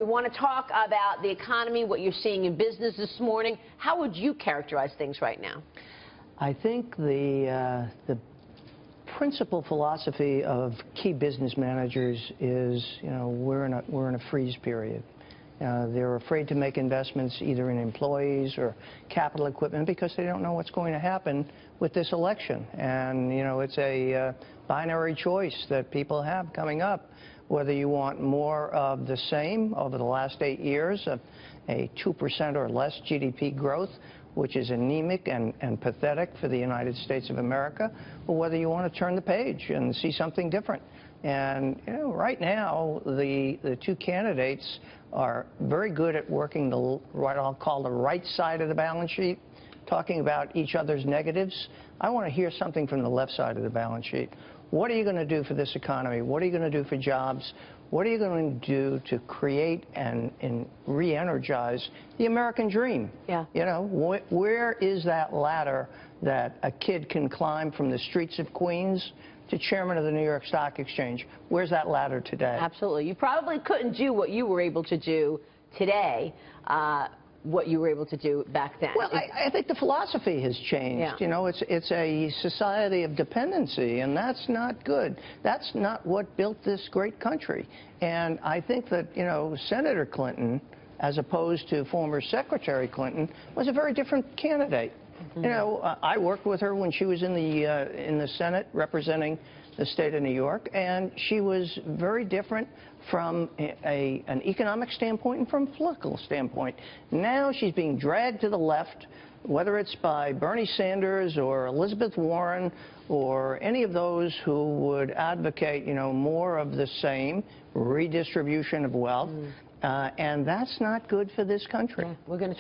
want to talk about the economy, what you're seeing in business this morning. How would you characterize things right now? I think the principal philosophy of key business managers is, we're in a freeze period. They're afraid to make investments either in employees or capital equipment because they don't know what's going to happen with this election. And, it's a binary choice that people have coming up, whether you want more of the same over the last 8 years, a 2% or less GDP growth, which is anemic and pathetic for the United States of America, or whether you want to turn the page and see something different. And right now, the two candidates are very good at working what I'll call the right side of the balance sheet, talking about each other's negatives. I want to hear something from the left side of the balance sheet. What are you going to do for this economy? What are you going to do for jobs? What are you going to do to create and re-energize the American dream? Yeah. Where is that ladder that a kid can climb from the streets of Queens to chairman of the New York Stock Exchange? Where's that ladder today? Absolutely. You probably couldn't do what you were able to do today, what you were able to do back then. Well, I think the philosophy has changed. Yeah. It's a society of dependency, and that's not good. That's not what built this great country. And I think that, Senator Clinton, as opposed to former Secretary Clinton, was a very different candidate. Mm-hmm. I worked with her when she was in the Senate representing the state of New York, and she was very different from an economic standpoint and from a political standpoint. Now she's being dragged to the left, whether it's by Bernie Sanders or Elizabeth Warren or any of those who would advocate, more of the same redistribution of wealth, and that's not good for this country. Yeah. We're going to